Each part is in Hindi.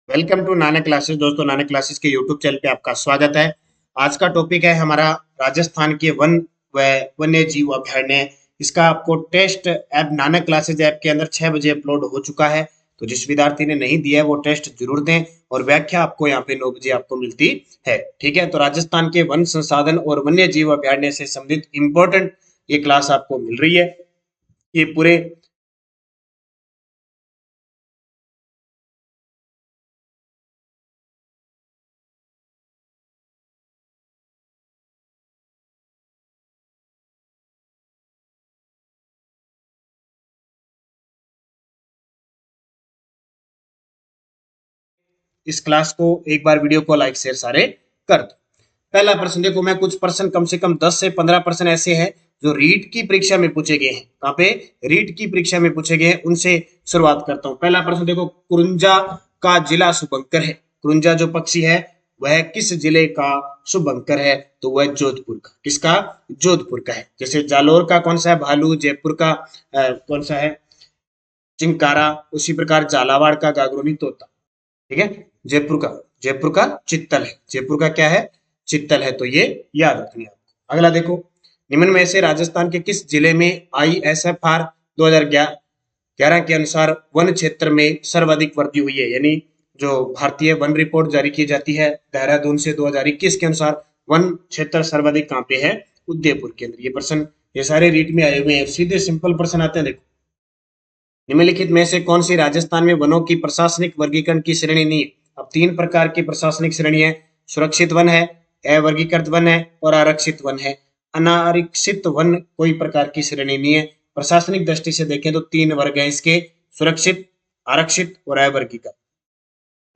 Welcome to Nanak classes. दोस्तों, नानक क्लासेस के यूट्यूब चैनल पे आपका स्वागत है। आज का टॉपिक है हमारा राजस्थान के वन व वन्य जीव अभयारण्य। इसका आपको test app Nanak classes app के अंदर 6 बजे अपलोड हो चुका है। तो जिस विद्यार्थी ने नहीं दिया है वो टेस्ट जरूर दें और व्याख्या आपको यहाँ पे 9 बजे आपको मिलती है। ठीक है, तो राजस्थान के वन संसाधन और वन्य जीव अभयारण्य से संबंधित इंपॉर्टेंट ये क्लास आपको मिल रही है। ये पूरे इस क्लास को एक बार वीडियो को लाइक शेयर सारे कर दो। पहला प्रश्न देखो, मैं कुछ प्रश्न कम से कम 10 से 15% ऐसे हैं जो रीट की परीक्षा में पूछे गए हैं। कहाँ पे? रीट की परीक्षा में पूछे गए हैं, उनसे शुरुआत करता हूं। पहला प्रश्न देखो, कुरुंजा का जिला शुभंकर है। कुरुंजा जो पक्षी है वह किस जिले का शुभंकर है? तो वह जोधपुर का। किसका? जोधपुर का है। जैसे जालोर का कौन सा है? भालू। जयपुर का कौन सा है? चिंकारा। उसी प्रकार झालावाड़ का गागरोनी तोता। ठीक है। जयपुर का चित्तल है। जयपुर का क्या है? चित्तल है। तो ये याद रखनी है आपको। अगला देखो, निम्न में से राजस्थान के किस जिले में ISFR 2011 के अनुसार वन क्षेत्र में सर्वाधिक वृद्धि हुई है? यानी जो भारतीय वन रिपोर्ट जारी की जाती है देहरादून से 2021 के अनुसार वन क्षेत्र सर्वाधिक कहाँ पे है? उदयपुर के अंदर। ये प्रश्न ये सारे रीट में आए हुए हैं। सीधे सिंपल प्रश्न आते हैं। देखो, निम्नलिखित में से कौन सी राजस्थान में वनों की प्रशासनिक वर्गीकरण की श्रेणी नहीं है? अब 3 प्रकार की प्रशासनिक श्रेणी है। सुरक्षित वन है, अवर्गीकृत वन है और आरक्षित वन है। अनारक्षित वन कोई प्रकार की श्रेणी नहीं है। प्रशासनिक दृष्टि से देखें तो 3 वर्ग हैं इसके: सुरक्षित, आरक्षित और अवर्गीकृत।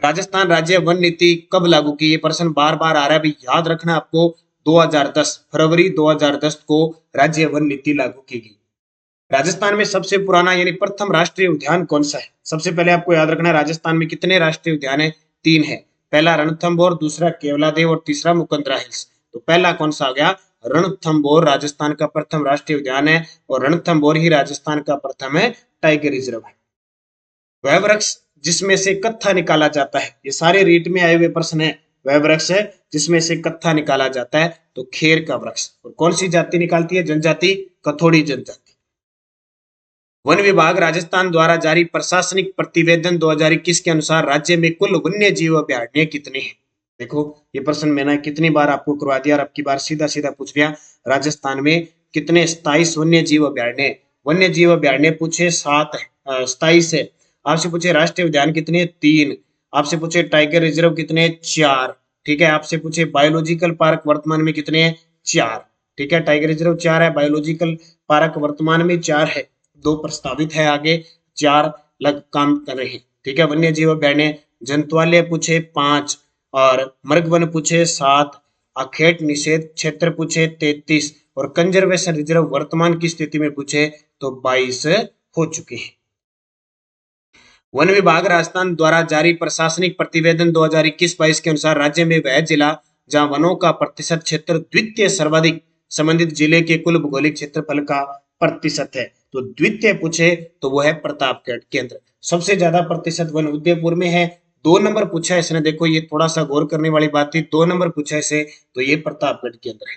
राजस्थान राज्य वन नीति कब लागू की? ये प्रश्न बार बार आ रहा है, अभी याद रखना आपको। 2010 फरवरी 2010 को राज्य वन नीति लागू की गई। राजस्थान में सबसे पुराना यानी प्रथम राष्ट्रीय उद्यान कौन सा है? सबसे पहले आपको याद रखना है राजस्थान में कितने राष्ट्रीय उद्यान है? 3 है। पहला रणथंभौर, दूसरा केवलादेव और तीसरा मुकंदरा हिल्स। तो पहला कौन सा आ गया? रणथंभौर राजस्थान का प्रथम राष्ट्रीय उद्यान है और रणथंभौर ही राजस्थान का प्रथम है टाइगर रिजर्व है। वह वृक्ष जिसमें से कत्था निकाला जाता है, ये सारे रीट में आए हुए प्रश्न है। वह वृक्ष है जिसमें से कत्था निकाला जाता है तो खेर का वृक्ष। और कौन सी जाति निकालती है? जनजाति कथोड़ी जनजाति। वन विभाग राजस्थान द्वारा जारी प्रशासनिक प्रतिवेदन 2021 के अनुसार राज्य में कुल वन्य जीव अभयारण्य कितने हैं? देखो, ये प्रश्न मैंने कितनी बार आपको करवा दिया और अब की बार सीधा सीधा पूछ लिया। राजस्थान में कितने 27 वन्य जीव अभयारण्य? वन्य जीव अभयारण्य पूछे 7 है, 27 है। आपसे पूछे राष्ट्रीय उद्यान कितने? 3। आपसे पूछे टाइगर रिजर्व कितने? 4। ठीक है। आपसे पूछे बायोलॉजिकल पार्क वर्तमान में कितने हैं? 4। ठीक है, टाइगर रिजर्व 4 है, बायोलॉजिकल पार्क वर्तमान में 4 है, 2 प्रस्तावित है, आगे 4 लग काम कर रहे हैं। ठीक है। वन्य जीव अभयारण्य जंतुआलय पूछे 5 और मृग पूछे 7। अखेट निषेध क्षेत्र पूछे 33 और कंजर्वेशन रिजर्व वर्तमान की स्थिति में पूछे तो 22 हो चुके हैं। वन विभाग राजस्थान द्वारा जारी प्रशासनिक प्रतिवेदन 2021-22 के अनुसार राज्य में वह जिला जहां वनों का प्रतिशत क्षेत्र द्वितीय सर्वाधिक संबंधित जिले के कुल भौगोलिक क्षेत्रफल का प्रतिशत है। तो द्वितीय पूछे तो वो है प्रतापगढ़ केंद्र। सबसे ज्यादा प्रतिशत वन उदयपुर में है। 2 नंबर पूछा है इसने। देखो, ये थोड़ा सा गौर करने वाली बात थी। 2 नंबर पूछा इसे तो ये प्रतापगढ़ केंद्र है।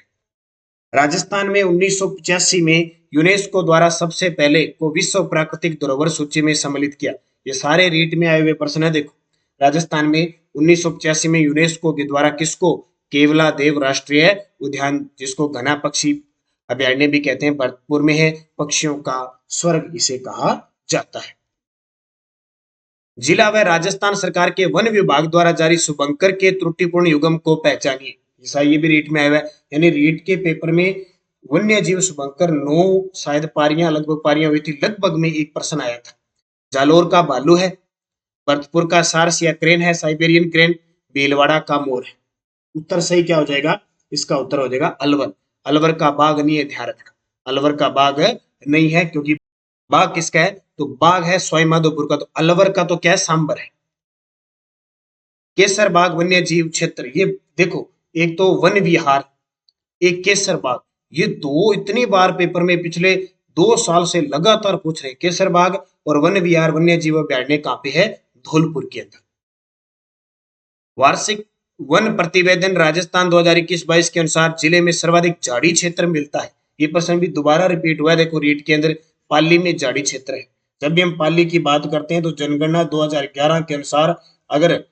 राजस्थान में 1985 में यूनेस्को द्वारा सबसे पहले को विश्व प्राकृतिक धरोहर सूची में सम्मिलित किया। ये सारे रीट में आए हुए प्रश्न है। देखो, राजस्थान में 1985 में यूनेस्को के द्वारा किसको? केवला देव राष्ट्रीय उद्यान, जिसको घना पक्षी अभयारण्य भी कहते हैं, भरतपुर में है। पक्षियों का स्वर्ग इसे कहा जाता है। जिला व राजस्थान सरकार के वन विभाग द्वारा जारी शुभंकर के त्रुटिपूर्ण युग्म को पहचानिए। ऐसा ये भी रीट में आया हुआ है। यानी रीट के पेपर में वन्य जीव शुभंकर 9 शायद पारियां, लगभग पारियां हुई थी, लगभग में एक प्रश्न आया था। जालोर का भालू है, भरतपुर का सारस या क्रेन है, साइबेरियन क्रेन, भीलवाड़ा का मोर है। उत्तर सही क्या हो जाएगा? इसका उत्तर हो जाएगा अलवर। अलवर का बाघ नहीं है, ध्यान रखना। अलवर का बाघ नहीं है, क्योंकि बाघ किसका है? तो बाघ है सवाई माधोपुर का। तो अलवर का तो क्या है? सांबर है। केसर बाग वन्य जीव क्षेत्र, ये देखो, एक तो वन विहार, एक केसर बाग, ये दो इतनी बार पेपर में पिछले 2 साल से लगातार पूछ रहे हैं। केसर बाग और वन विहार वन्य जीव अभयारण्य कहाँ पे है? धौलपुर के अंदर। वार्षिक वन प्रतिवेदन राजस्थान 2021-22 के अनुसार जिले में सर्वाधिक झाड़ी क्षेत्र मिलता है। ये प्रश्न भी दोबारा रिपीट हुआ है, देखो रीट के अंदर पाली में झाड़ी क्षेत्र है। जब भी हम पाली की बात करते हैं तो जनगणना 2011 के अनुसार अगर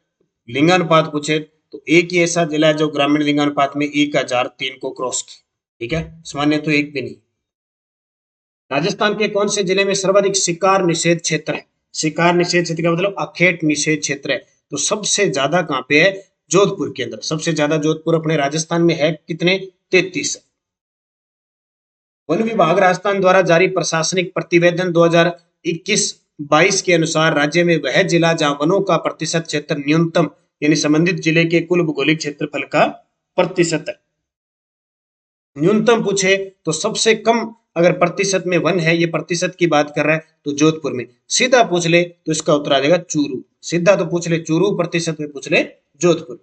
लिंगानुपात पूछे तो एक ही ऐसा जिला है जो ग्रामीण लिंगानुपात में 1003 को क्रॉस की, ठीक है, सामान्य तो एक भी नहीं। राजस्थान के कौन से जिले में सर्वाधिक शिकार निषेध क्षेत्र है? शिकार निषेध क्षेत्र का मतलब अखेट निषेध क्षेत्र है। तो सबसे ज्यादा कहां पे है? जोधपुर के अंदर। सबसे ज्यादा जोधपुर अपने राजस्थान में है, कितने? 33। वन विभाग राजस्थान द्वारा जारी प्रशासनिक प्रतिवेदन 2021-22 के अनुसार राज्य में वह जिला जहां वनों का प्रतिशत क्षेत्र न्यूनतम यानी संबंधित जिले के कुल भौगोलिक क्षेत्रफल का प्रतिशत है। न्यूनतम पूछे तो सबसे कम अगर प्रतिशत में वन है, ये प्रतिशत की बात कर रहा है तो जोधपुर में। सीधा पूछ ले तो इसका उत्तर आ जाएगा चूरू। सीधा तो पूछ ले चूरू, प्रतिशत में पूछ ले जोधपुर।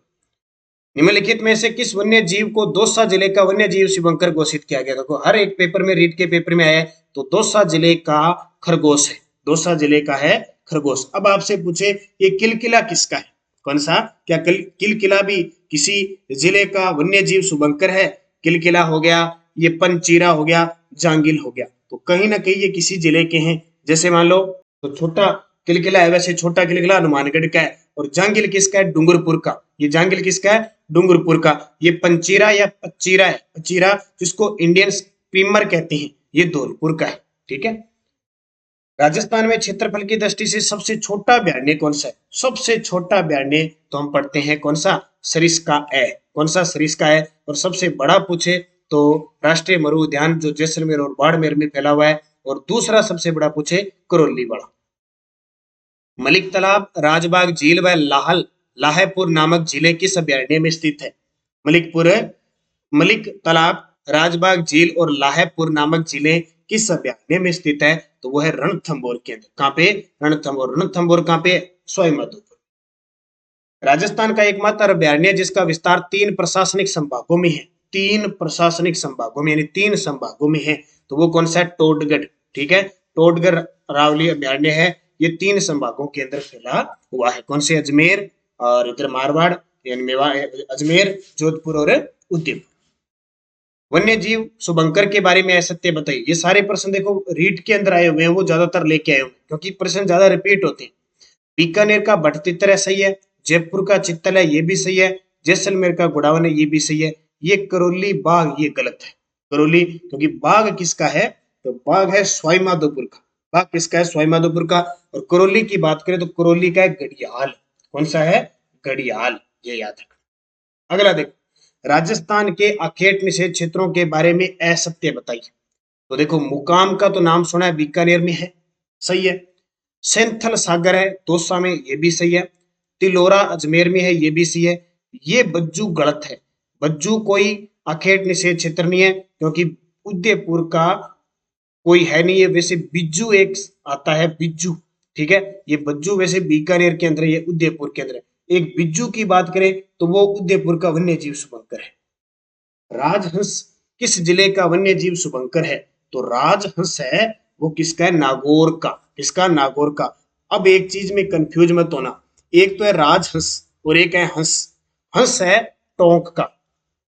निम्नलिखित में से किस वन्य जीव को दौसा जिले का वन्य जीव शुभंकर घोषित किया गया? देखो हर एक पेपर में, रीट के पेपर में आया है तो दौसा जिले का खरगोश है। दौसा जिले का है खरगोश। अब आपसे पूछे ये किलकिला किसका है? कौन सा? क्या किलकिला भी किसी जिले का वन्य जीव शुभंकर है? किलकिला हो गया, ये पंचीरा हो गया, जांगिल हो गया, तो कहीं ना कहीं ये किसी जिले के हैं। जैसे मान लो तो छोटा किलकिला है, वैसे छोटा किलकिला हनुमानगढ़ का है। और जांगिल किसका है? डूंगरपुर का। ये जांगिल किसका है? डूंगरपुर का। ये पंचीरा या पचीरा है, पचीरा जिसको इंडियन स्क्रीमर कहते हैं, ये धौलपुर का है, ठीक है। राजस्थान में क्षेत्रफल की दृष्टि से सबसे छोटा अभ्यारण्य कौन सा है? सबसे छोटा अभ्यारण्य तो हम पढ़ते हैं कौन सा? सरिस्का है। कौन सा? सरिस्का है। और सबसे बड़ा पूछे तो राष्ट्रीय मरु उद्यान जो जैसलमेर और बाड़मेर में फैला हुआ है। और दूसरा सबसे बड़ा पूछे करौली बड़ा। मलिक तालाब, राजबाग झील व लाहपुर नामक जिले किस अभ्यारण्य में स्थित है? मलिक तालाब, राजबाग झील और लाहपुर नामक जिले किस अभ्यारण्य में स्थित है? तो वो है रणथंभौर के अंदर। कहां पे? रणथंभौर। रणथंभौर कहां पे? सवाई माधोपुर। राजस्थान का एकमात्र अभ्यारण्य जिसका विस्तार 3 प्रशासनिक संभागों में है, 3 प्रशासनिक संभागों में यानी 3 संभागों में है, तो वो कौन सा है? टोडगढ़, ठीक है। टोडगढ़ रावली अभ्यारण्य है। ये 3 संभागों के अंदर फैला हुआ है। कौन से? अजमेर और इधर मारवाड़ यानी मेवाड़, अजमेर, जोधपुर और उदयपुर। वन्य जीव शुभंकर के बारे में असत्य बताइए। ये सारे प्रश्न देखो रीट के अंदर आए हुए हैं, वो ज्यादातर लेके आए हुए हैं क्योंकि प्रश्न ज्यादा रिपीट होते हैं। बीकानेर का भटतितर है, सही है। जयपुर का चित्तल है, ये भी सही है। जैसलमेर का गुड़ावन है, ये भी सही है। ये करौली बाघ, ये गलत है। करौली, क्योंकि बाघ किसका है? तो बाघ है सवाई माधोपुर का। बाघ किसका है? सवाई माधोपुर का। और करौली की बात करें तो करौली का है घड़ियाल। कौन सा है? घड़ियाल, ये याद रखना। अगला देखो, राजस्थान के अखेट निषेध क्षेत्रों के बारे में असत्य बताइए। तो देखो मुकाम का तो नाम सुना है, बीकानेर में है, सही है। सेंथल सागर है दौसा में, ये भी सही है। तिलोरा अजमेर में है, ये भी सही है। ये बज्जू गलत है। बज्जू कोई अखेट निषेध क्षेत्र नहीं है क्योंकि उदयपुर का कोई है नहीं है। वैसे बिज्जू एक आता है, बिज्जू, ठीक है। ये बज्जू वैसे बीकानेर के अंदर, ये उदयपुर के अंदर है। एक बिज्जू की बात करें तो वो उदयपुर का वन्य जीव शुभंकर है। राजहंस किस जिले का वन्य जीव शुभंकर है? तो राजहंस है वो किसका है? नागौर का। किसका? नागौर का। अब एक चीज में कंफ्यूज मत होना, एक तो है राजहंस और एक है हंस। हंस है टोंक का।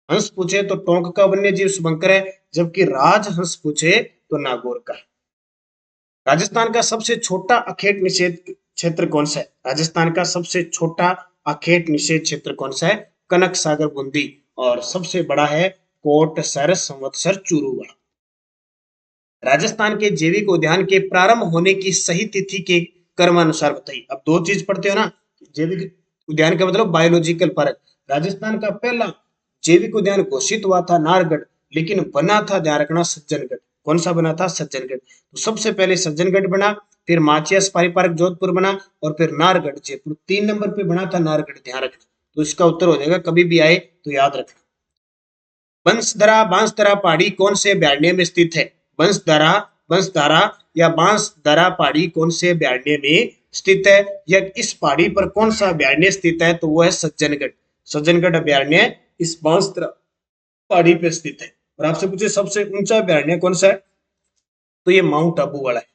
हंस पूछे तो टोंक का वन्य जीव शुभंकर है, जबकि राजहंस पूछे तो नागौर का है। राजस्थान का सबसे छोटा अखेट निषेध क्षेत्र कौन सा है? राजस्थान का सबसे छोटा अखेट निषेध क्षेत्र कौन सा है? कनक सागर बूंदी। और सबसे बड़ा है कोटसर संवत्सर चूरूवाड़ा। राजस्थान के जैविक उद्यान के प्रारंभ होने की सही तिथि के क्रमानुसार बताइए। अब दो चीज पढ़ते हो ना, जैविक उद्यान का मतलब बायोलॉजिकल पार्क। राजस्थान का पहला जैविक उद्यान घोषित हुआ था नाहरगढ़, लेकिन बना था, ध्यान रखना, सज्जनगढ़। कौन सा बना था? सज्जनगढ़। तो सबसे पहले सज्जनगढ़ बना, फिर माचिया सफारी पार्क जोधपुर बना, और फिर नाहरगढ़ जयपुर। 3 नंबर पे बना था नाहरगढ़, ध्यान रखना। तो इसका उत्तर हो जाएगा, कभी भी आए तो याद रखना। बंसधरा बांसधरा पहाड़ी कौन से अभ्यारण्य में स्थित है? बंसधारा या बांसधरा पहाड़ी कौन से अभ्यारण्य में स्थित है? या इस पहाड़ी पर कौन सा अभ्यारण्य स्थित है? तो वो है सज्जनगढ़। सज्जनगढ़ अभ्यारण्य इस बांसधरा पहाड़ी पे स्थित है। और आपसे पूछे सबसे ऊंचा अभ्यारण्य कौन सा है? तो ये माउंट आबू वाला है।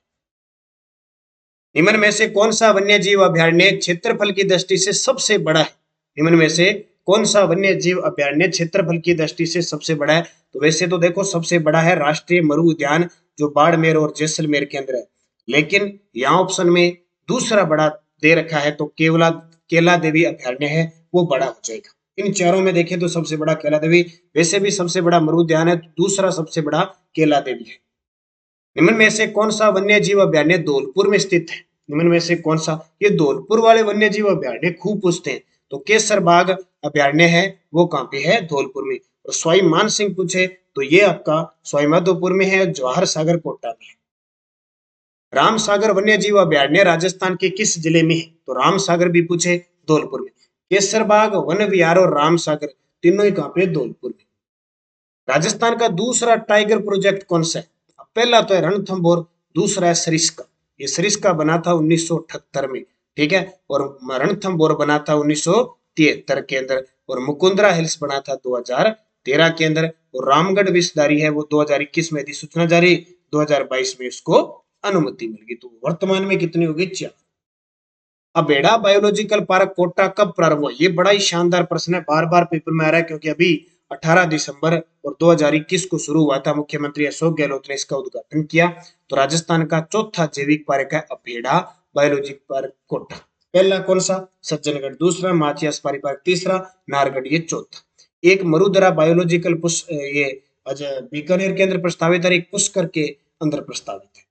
निम्न में से कौन सा वन्य जीव अभ्यारण्य क्षेत्रफल की दृष्टि से सबसे बड़ा है? निम्न में से कौन सा वन्य जीव अभयारण्य क्षेत्रफल की दृष्टि से सबसे बड़ा है? तो वैसे तो देखो सबसे बड़ा है राष्ट्रीय मरु उद्यान जो बाड़मेर और जैसलमेर के अंदर है, लेकिन यहाँ ऑप्शन में दूसरा बड़ा दे रखा है तो केला देवी अभयारण्य है वो बड़ा हो जाएगा। इन चारों में देखें तो सबसे बड़ा केला देवी, वैसे भी सबसे बड़ा मरु उद्यान है तो दूसरा सबसे बड़ा केला देवी है। निम्न में से कौन सा वन्य जीव अभयारण्य धौलपुर में स्थित है? निम्न में से कौन सा? ये धौलपुर वाले वन्य जीव अभयारण्य खूब पूछते हैं, तो केसर बाग अभयारण्य है वो कहाँ पे है? धौलपुर में। और सवाई मान सिंह पूछे तो ये आपका सवाई माधोपुर में है, जवाहर सागर कोटा में है। राम सागर वन्य जीव अभयारण्य राजस्थान के किस जिले में है? तो राम सागर भी पूछे धौलपुर में। केसर बाग, वन विहार और राम सागर तीनों ही कहाँ पे? धौलपुर में। राजस्थान का दूसरा टाइगर प्रोजेक्ट कौन सा है? पहला तो है रणथंभौर, दूसरा है सरिस्का। ये सरिस्का बना था 1978 में, ठीक है, और रणथंभौर बना था 1973 के अंदर, और मुकुंदरा हिल्स बना था 2013 के अंदर, और रामगढ़ विषधारी है वो 2021 में अधिसूचना जारी, 2022 में इसको अनुमति मिल गई। तो वर्तमान में कितनी होगी? 4। अबेड़ा बायोलॉजिकल पार्क कोटा कब प्रारंभ हुआ? ये बड़ा ही शानदार प्रश्न है, बार बार पेपर में आ रहा है, क्योंकि अभी 18 दिसंबर और 2021 को शुरू हुआ था, मुख्यमंत्री अशोक गहलोत ने इसका उद्घाटन किया। तो राजस्थान का चौथा जैविक पार्क है अबेड़ा बायोलॉजिकल पार्क कोटा। पहला कौन सा? सज्जनगढ़, दूसरा माचिया सफारी पार्क, तीसरा नाहरगढ़, ये चौथा। एक मरुधरा बायोलॉजिकल ये बीकानेर के अंदर प्रस्तावित है, एक पुष्कर के अंदर प्रस्तावित है।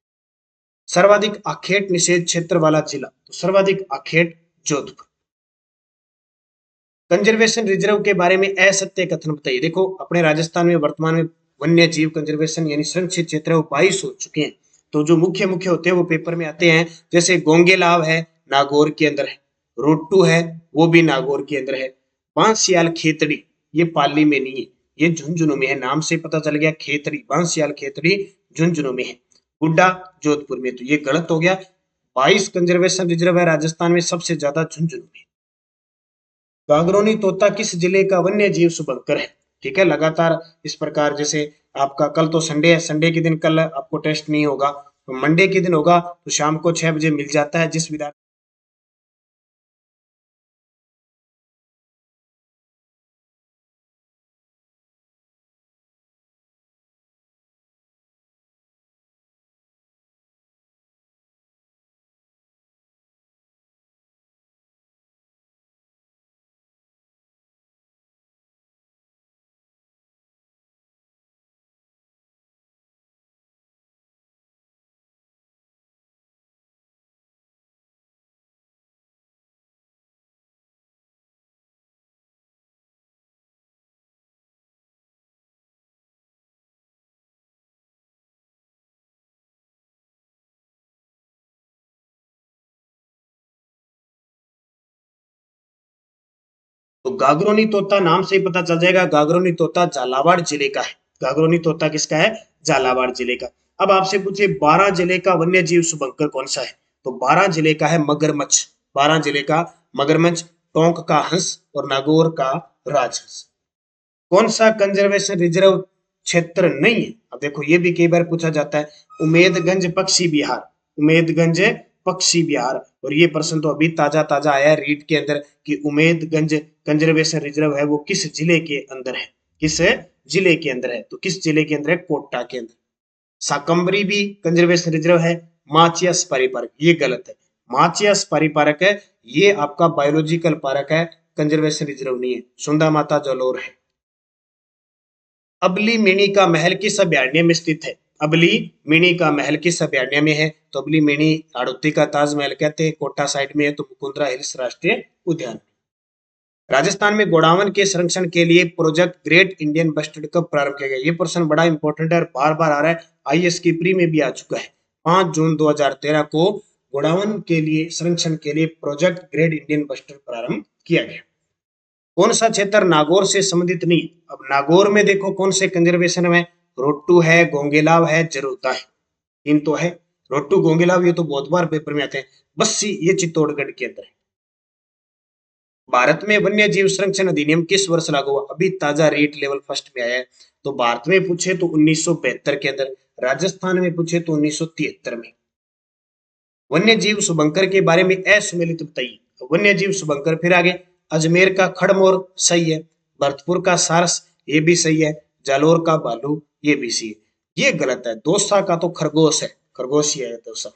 सर्वाधिक आखेट निषेध क्षेत्र वाला जिला? तो सर्वाधिक आखेट जोधपुर। कंजर्वेशन रिजर्व के बारे में असत्य कथन बताइए। देखो अपने राजस्थान में वर्तमान में वन्य जीव कंजर्वेशन यानी संरक्षित क्षेत्र वो 22 हो चुके हैं। तो जो मुख्य मुख्य होते हैं वो पेपर में आते हैं, जैसे गोंगेलाव है नागौर के अंदर है, रोटू है वो भी नागौर के अंदर है, बांसियाल खेतड़ी ये पाली में नहीं है, ये झुंझुनू में है, नाम से पता चल गया खेतड़ी, बांसियाल खेतड़ी झुंझुनू में है। गुड्डा जोधपुर में, तो ये गलत हो गया। 22 कंजर्वेशन रिजर्व है राजस्थान में, सबसे ज्यादा झुंझुनू में। गागरोनी तोता किस जिले का वन्य जीव शुभंकर है? ठीक है, लगातार इस प्रकार, जैसे आपका कल तो संडे है, संडे के दिन कल आपको टेस्ट नहीं होगा, तो मंडे के दिन होगा, तो शाम को 6 बजे मिल जाता है जिस विद्यार्थी तो गागरोनी तोता नाम से ही पता चल जाएगा, गागरोनी तोता झालावाड़ जिले का है। गागरोनी तोता किसका है? झालावाड़ जिले का। अब आपसे पूछे 12 जिले का वन्य जीव शुभंकर कौन सा है? तो 12 जिले का है मगरमच्छ, 12 जिले का मगरमच्छ, टोंक का हंस और नागौर का राजहंस। कौन सा कंजर्वेशन रिजर्व क्षेत्र नहीं है? अब देखो ये भी कई बार पूछा जाता है, उमेदगंज पक्षी विहार, उमेदगंज पक्षी विहार, और ये प्रश्न तो अभी ताजा ताजा आया है रीट के अंदर कि उमेदगंज कंजर्वेशन रिजर्व है वो किस जिले के अंदर है? किस जिले के अंदर है? तो किस जिले के अंदर है? कोटा के अंदर। साकंबरी भी कंजर्वेशन रिजर्व है, माचिया सफारी पार्क ये गलत है, माचिया सफारी पार्क है ये आपका बायोलॉजिकल पार्क है, कंजर्वेशन रिजर्व नहीं है। सुंदा माता जलोर है। अबली मिनी का महल किस अभयारण्य में स्थित है? अबली मिनी का महल किस अभयारण्य में है? तो अबली मिनी हाड़ौती का ताजमहल कहते हैं, कोटा साइड में है, तो मुकुंदरा हिल्स राष्ट्रीय उद्यान। राजस्थान में गोडावन के संरक्षण के लिए प्रोजेक्ट ग्रेट इंडियन बस्टर्ड कब प्रारंभ किया गया? ये प्रश्न बड़ा इंपॉर्टेंट है और बार बार आ रहा है, आईएएस की प्री में भी आ चुका है। 5 जून 2013 को गोडावन के लिए संरक्षण के लिए प्रोजेक्ट ग्रेट इंडियन बस्टर्ड प्रारंभ किया गया। कौन सा क्षेत्र नागौर से संबंधित नहीं? अब नागौर में देखो कौन से कंजर्वेशन में, रोट्टू है, गोंगेलाव है, जरूता है, तीन तो है। रोट्टू गोंगेलाव ये तो बहुत बार पेपर में आते हैं। बस्सी ये चित्तौड़गढ़ के अंदर है। भारत में वन्य जीव संरक्षण अधिनियम किस वर्ष लागू हुआ? अभी ताजा रेट लेवल फर्स्ट में आया है। तो भारत में पूछे तो 1972 के अंदर, राजस्थान में पूछे तो 1973 में। वन्य जीव शुभंकर के बारे में असुमेलित बताइए। वन्य जीव शुभंकर फिर आगे अजमेर का खड़मोर सही है, भरतपुर का सारस ये भी सही है, जालोर का बालू ये भी सही है। ये गलत है। दौसा का तो खरगोश है, खरगोश ही है दौसा।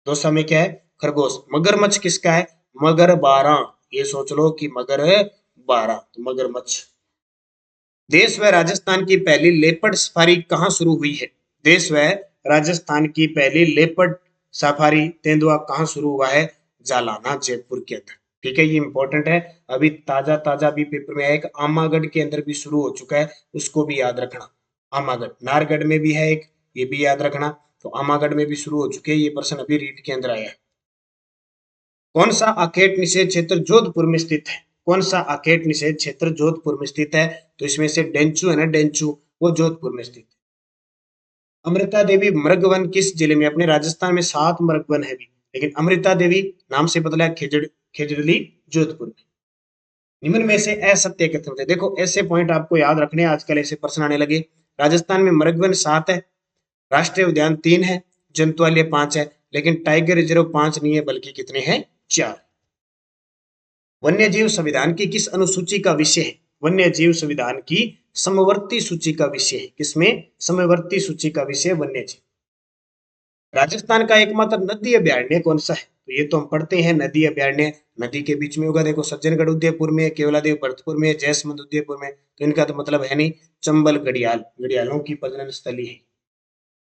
दौसा में क्या है? खरगोश। मगरमच्छ किसका है? मगर 12। ये सोच लो कि मगर 12 तो मगरमच्छ। देश व राजस्थान की पहली लेपर्ड सफारी कहाँ शुरू हुई है? देश व राजस्थान की पहली लेपर्ड सफारी तेंदुआ कहाँ शुरू हुआ है? जालाना जयपुर के अंदर। ठीक है, ये इंपॉर्टेंट है। अभी ताजा ताजा भी पेपर में है, एक आमागढ़ के अंदर भी शुरू हो चुका है, उसको भी याद रखना। आमागढ़, नारगढ़ में भी है एक, ये भी याद रखना। तो आमागढ़ में भी शुरू हो चुके हैं, ये प्रश्न अभी रीट के अंदर आया है। कौन सा अखेट निषेध क्षेत्र जोधपुर में स्थित है? कौन सा अखेट निषेध क्षेत्र जोधपुर में स्थित है? तो इसमें से डेंचू है ना, डेंचू, वो जोधपुर में स्थित है। अमृता देवी मृगवन किस जिले में? अपने राजस्थान में 7 मृगवन है भी, लेकिन अमृता देवी नाम से बदला है खेजड़ली, जोधपुर में। निम्न में से असत्य कथन होते हैं। देखो ऐसे पॉइंट आपको याद रखने हैं, आजकल ऐसे प्रश्न आने लगे। राजस्थान में मृगवन 7 है, राष्ट्रीय उद्यान 3 है, जंतुआलय 5 है, लेकिन टाइगर रिजर्व 5 नहीं है, बल्कि कितने हैं? 4। वन्यजीव संविधान की किस अनुसूची का विषय है? वन्यजीव संविधान की समवर्ती सूची का विषय है। किसमें? समवर्ती सूची का विषय वन्यजीव। राजस्थान का एकमात्र नदी अभयारण्य कौन सा है? तो ये तो हम पढ़ते हैं, नदी अभयारण्य नदी के बीच में होगा। देखो सज्जनगढ़ उदयपुर में, केवलादेव भरतपुर में, जयसमंद उदयपुर में, तो इनका तो मतलब है नहीं। चंबल घड़ियाल, घड़ियालों की प्रजनन स्थली है।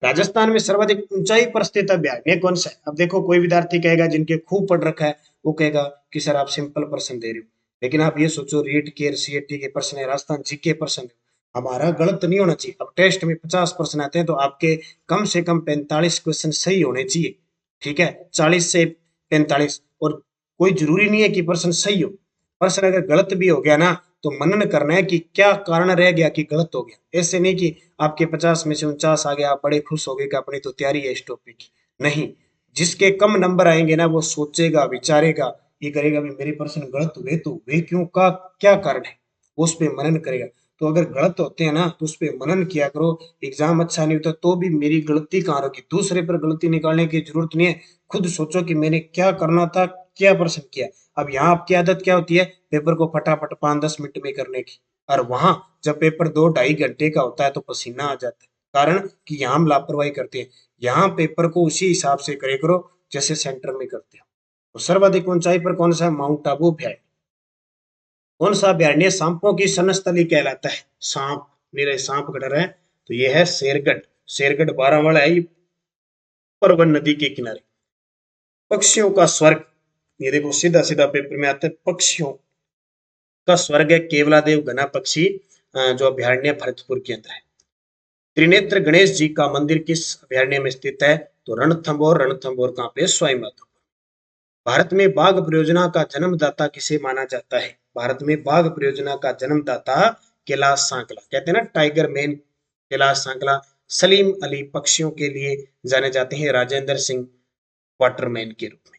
राजस्थान में सर्वाधिक ऊंचाई पर स्थित अभयारण्य कौन सा है? अब देखो कोई विद्यार्थी कहेगा जिनके खूब पढ़ रखा है, वो कहेगा कि सर आप सिंपल प्रश्न दे रहे हो, लेकिन आप ये सोचो रीट के सीएटी के प्रश्न है, राजस्थान जीके प्रश्न है, हमारा गलत नहीं होना चाहिए। अब टेस्ट में 50 प्रश्न आते हैं तो आपके कम से कम 45 क्वेश्चन सही होने चाहिए। ठीक है, 40 से 45। और कोई जरूरी नहीं है कि प्रश्न सही हो, प्रश्न अगर गलत भी हो गया ना, तो मनन करना है कि क्या कारण रह गया कि गलत हो गया। ऐसे नहीं कि आपके 50 में से 49 आ गया, आप बड़े खुश हो गए कि अपनी तो तैयारी है इस टॉपिक की। नहीं, जिसके कम नंबर आएंगे ना, वो सोचेगा, विचारेगा, ये करेगा भी मेरे प्रश्न गलत हुए तो वे क्यों का क्या कारण है, वो उस पर मनन करेगा। तो अगर गलत होते हैं ना, तो उस पर मनन किया करो। एग्जाम अच्छा नहीं होता तो भी मेरी गलती कहाँ रखी, दूसरे पर गलती निकालने की जरूरत नहीं है। खुद सोचो कि मैंने क्या करना था, क्या प्रश्न किया। अब यहाँ आपकी आदत क्या होती है? पेपर को फटाफट 5-10 मिनट में करने की, और वहां जब पेपर 2-2.5 घंटे का होता है तो पसीना आ जाता है। कारण कि यहाँ हम लापरवाही करते हैं। यहाँ पेपर को उसी हिसाब से करे करो जैसे सेंटर में करते हो। तो सर्वाधिक ऊंचाई पर कौन सा है? माउंट आबू अभयारण्य। कौन सा अभयारण्य सांपों की सनस्थली कहलाता है? सांप, मेरे सांप का डर है, तो ये है शेरगढ़। शेरगढ़ बारामूला है, परवन नदी के किनारे। पक्षियों का स्वर्ग, ये देखो सीधा सीधा पेपर में आता है, पक्षियों का स्वर्ग है केवलादेव घना पक्षी जो अभयारण्य भरतपुर के अंदर है। त्रिनेत्र गणेश जी का मंदिर किस अभयारण्य में स्थित है? तो रणथंभौर। रणथंभौर कहाँ पे? सवाई माधोपुर। भारत में बाघ परियोजना का जन्मदाता किसे माना जाता है? भारत में बाघ परियोजना का जन्मदाता कैलाश सांकला, कहते हैं ना टाइगर मैन, कैलाश सांकला। सलीम अली पक्षियों के लिए जाने जाते हैं राजेंद्र सिंह वाटरमैन के रूप में।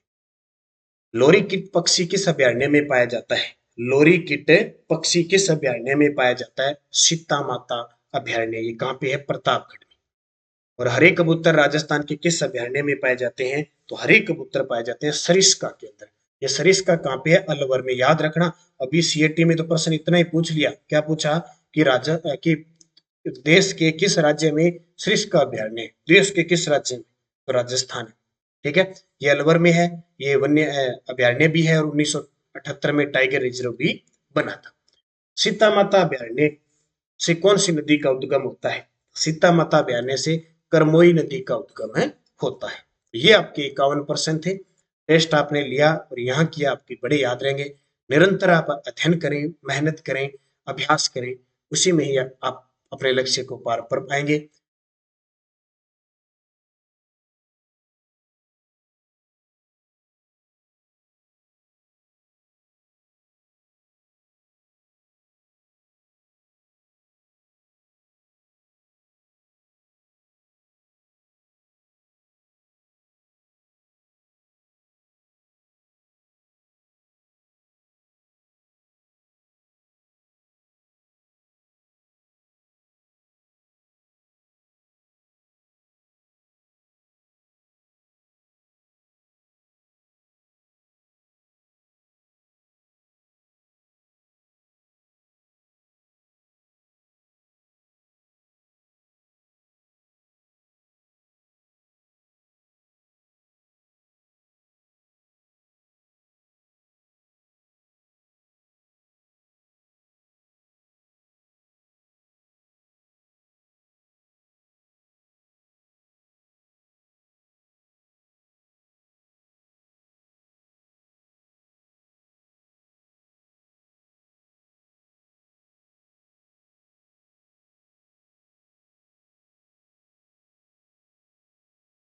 लोरी किट पक्षी किस अभयारण्य में पाया जाता है? लोरी किट पक्षी किस अभयारण्य में पाया जाता है? सीता माता अभयारण्य, ये कहाँ पे है? प्रतापगढ़ में। और हरे कबूतर राजस्थान के किस अभयारण्य में पाए जाते हैं? तो हरे कबूतर पाए जाते हैं सरिस्का के अंदर। ये सरिस्का कहाँ पे है? अलवर में। याद रखना, अभी सीएटी में तो प्रश्न इतना ही पूछ लिया, क्या पूछा कि कि देश के किस राज्य में सरिस्का अभयारण्य है? देश के किस राज्य में? तो राजस्थान है। ठीक है, ये अलवर में है, ये वन्य अभयारण्य भी है, और 1978 में टाइगर रिजर्व भी बना था। सीता माता अभयारण्य से कौन सी नदी का उद्गम होता है? सीता माता अभयारण्य से करमोई नदी का उद्गम है होता है। ये आपके 51% थे। टेस्ट आपने लिया और यहाँ किया, आपके बड़े याद रहेंगे। निरंतर आप अध्ययन करें, मेहनत करें, अभ्यास करें, उसी में ही आप अपने लक्ष्य को पार कर पाएंगे।